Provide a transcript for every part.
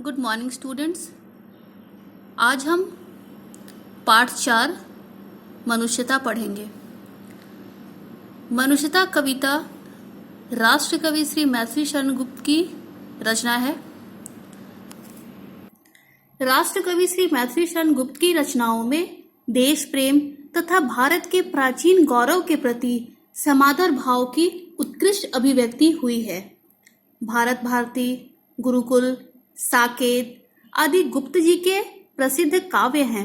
Good morning students. आज हम पाठ 4 मनुष्यता पढ़ेंगे। मनुष्यता कविता राष्ट्रकवि श्री मैथिली शरण गुप्त की रचना है। राष्ट्रकवि श्री मैथिली शरण गुप्त की रचनाओं में देश प्रेम तथा भारत के प्राचीन गौरव के प्रति समादर भाव की उत्कृष्ट अभिव्यक्ति हुई है। भारत भारती, गुरुकुल, साकेत आदि गुप्त जी के प्रसिद्ध काव्य हैं।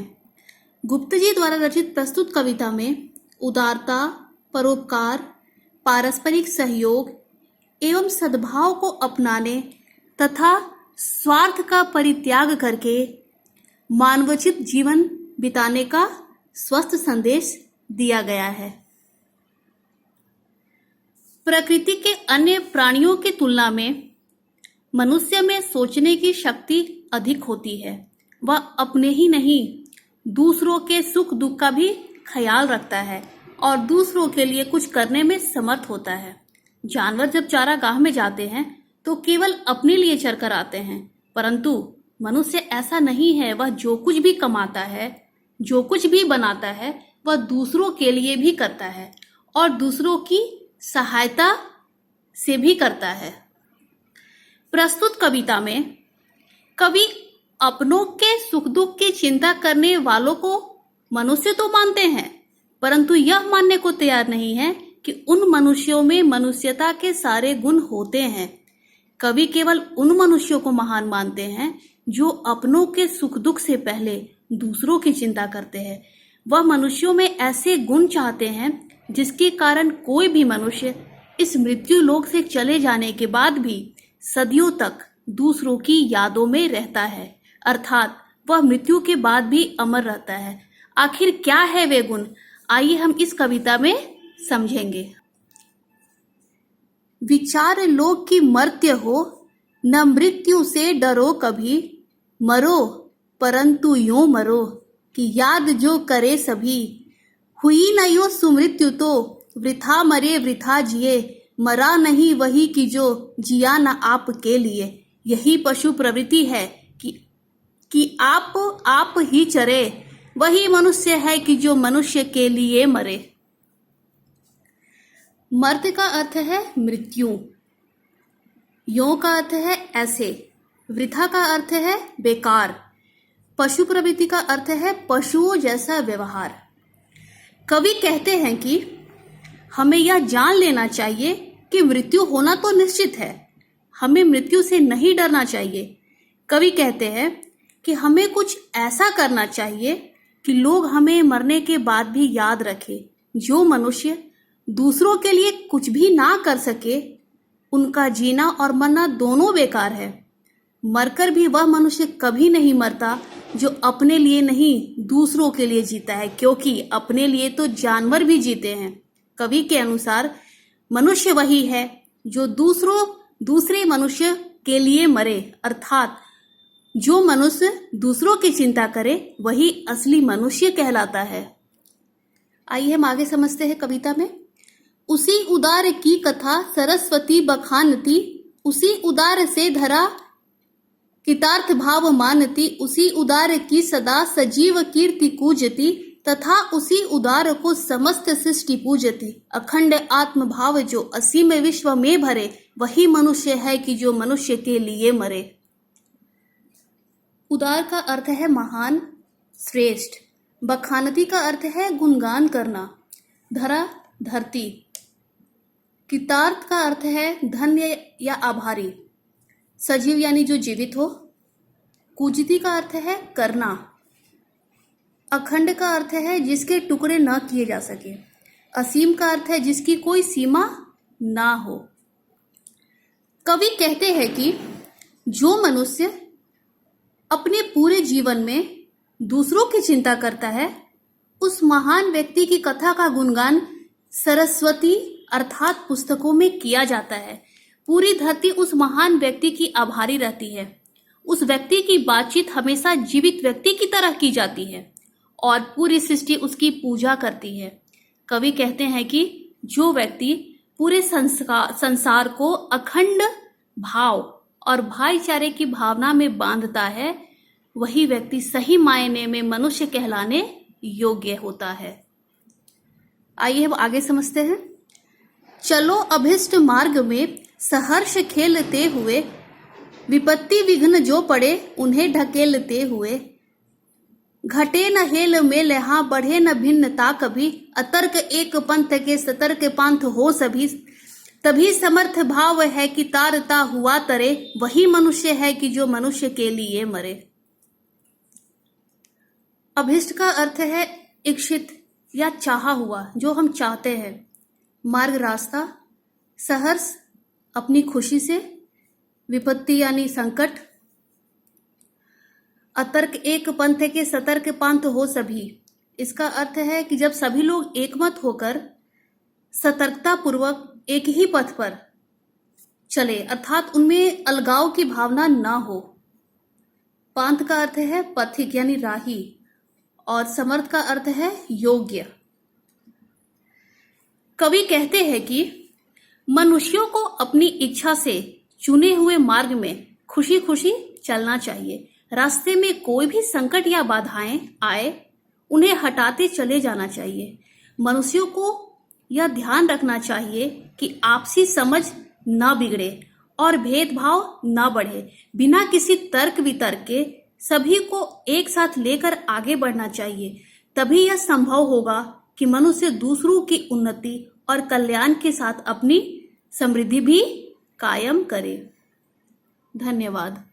गुप्त जी द्वारा रचित प्रस्तुत कविता में उदारता, परोपकार, पारस्परिक सहयोग एवं सद्भाव को अपनाने तथा स्वार्थ का परित्याग करके मानवोचित जीवन बिताने का स्वस्थ संदेश दिया गया है। प्रकृति के अन्य प्राणियों की तुलना में मनुष्य में सोचने की शक्ति अधिक होती है। वह अपने ही नहीं दूसरों के सुख दुख का भी ख्याल रखता है और दूसरों के लिए कुछ करने में समर्थ होता है। जानवर जब चारागाह में जाते हैं तो केवल अपने लिए चरकर आते हैं, परंतु मनुष्य ऐसा नहीं है। वह जो कुछ भी कमाता है, जो कुछ भी बनाता है, वह दूसरों के लिए भी करता है और दूसरों की सहायता से भी करता है। प्रस्तुत कविता में कवि अपनों के सुख दुख की चिंता करने वालों को मनुष्य तो मानते हैं, परंतु यह मानने को तैयार नहीं है कि उन मनुष्यों में मनुष्यता के सारे गुण होते हैं। कवि केवल उन मनुष्यों को महान मानते हैं जो अपनों के सुख दुख से पहले दूसरों की चिंता करते हैं। वह मनुष्यों में ऐसे गुण चाहते हैं जिसके कारण कोई भी मनुष्य इस मृत्यु लोक से चले जाने के बाद भी सदियों तक दूसरों की यादों में रहता है, अर्थात वह मृत्यु के बाद भी अमर रहता है। आखिर क्या है वे गुण, आइए हम इस कविता में समझेंगे। विचार लो कि मर्त्य हो, न मृत्यु से डरो कभी। मरो परंतु यूं मरो कि याद जो करे सभी। हुई न यो सुमृत्यु तो वृथा मरे वृथा जिए। मरा नहीं वही कि जो जिया न आप के लिए। यही पशु प्रवृत्ति है कि आप ही चरे। वही मनुष्य है कि जो मनुष्य के लिए मरे। मर्त्य का अर्थ है मृत्यु, यों का अर्थ है ऐसे, वृथा का अर्थ है बेकार, पशु प्रवृत्ति का अर्थ है पशुओं जैसा व्यवहार। कवि कहते हैं कि हमें यह जान लेना चाहिए कि मृत्यु होना तो निश्चित है, हमें मृत्यु से नहीं डरना चाहिए। कवि कहते हैं कि हमें कुछ ऐसा करना चाहिए कि लोग हमें मरने के बाद भी याद रखें। जो मनुष्य दूसरों के लिए कुछ भी ना कर सके, उनका जीना और मरना दोनों बेकार है। मरकर भी वह मनुष्य कभी नहीं मरता जो अपने लिए नहीं दूसरों के लिए जीता है, क्योंकि अपने लिए तो जानवर भी जीते हैं। कवि के अनुसार मनुष्य वही है जो दूसरे मनुष्य के लिए मरे, अर्थात जो मनुष्य दूसरों की चिंता करे वही असली मनुष्य कहलाता है। आइए हम आगे समझते हैं कविता में। उसी उदार की कथा सरस्वती बखानती। उसी उदार से धरा कृतार्थ भाव मानती। उसी उदार की सदा सजीव कीर्ति कूजती। तथा उसी उदार को समस्त सृष्टि पूजती। अखंड आत्म भाव जो असीम विश्व में भरे, वही मनुष्य है कि जो मनुष्य के लिए मरे। उदार का अर्थ है महान, श्रेष्ठ। बखानती का अर्थ है गुणगान करना। धरा धरती। कृतार्थ का अर्थ है धन्य या आभारी। सजीव यानी जो जीवित हो। कूजती का अर्थ है करना। अखंड का अर्थ है जिसके टुकड़े न किए जा सके। असीम का अर्थ है जिसकी कोई सीमा ना हो। कवि कहते हैं कि जो मनुष्य अपने पूरे जीवन में दूसरों की चिंता करता है, उस महान व्यक्ति की कथा का गुणगान सरस्वती अर्थात पुस्तकों में किया जाता है। पूरी धरती उस महान व्यक्ति की आभारी रहती है। उस व्यक्ति की बातचीत हमेशा जीवित व्यक्ति की तरह की जाती है और पूरी सृष्टि उसकी पूजा करती है। कवि कहते हैं कि जो व्यक्ति पूरे संसार को अखंड भाव और भाईचारे की भावना में बांधता है, वही व्यक्ति सही मायने में मनुष्य कहलाने योग्य होता है। आइए अब आगे समझते हैं। चलो अभिष्ट मार्ग में सहर्ष खेलते हुए, विपत्ति विघ्न जो पड़े उन्हें ढकेलते हुए। घटे न हेल मेल हाँ बढ़े न भिन्नता कभी, अतर्क एक पंथ के सतर्क पंथ हो सभी। तभी समर्थ भाव है कि तारता हुआ तरे, वही मनुष्य है कि जो मनुष्य के लिए मरे। अभिष्ट का अर्थ है इच्छित या चाहा हुआ, जो हम चाहते हैं। मार्ग रास्ता, सहर्ष अपनी खुशी से, विपत्ति यानी संकट, अतर्क एक पंथ के सतर्क पंथ हो सभी। इसका अर्थ है कि जब सभी लोग एकमत होकर सतर्कता पूर्वक एक ही पथ पर चले, अर्थात उनमें अलगाव की भावना ना हो। पंथ का अर्थ है पथिक यानी राही, और समर्थ का अर्थ है योग्य। कवि कहते हैं कि मनुष्यों को अपनी इच्छा से चुने हुए मार्ग में खुशी खुशी चलना चाहिए। रास्ते में कोई भी संकट या बाधाएं आए, उन्हें हटाते चले जाना चाहिए। मनुष्यों को यह ध्यान रखना चाहिए कि आपसी समझ न बिगड़े और भेदभाव न बढ़े। बिना किसी तर्क वितर्क के सभी को एक साथ लेकर आगे बढ़ना चाहिए। तभी यह संभव होगा कि मनुष्य दूसरों की उन्नति और कल्याण के साथ अपनी समृद्धि भी कायम करे। धन्यवाद।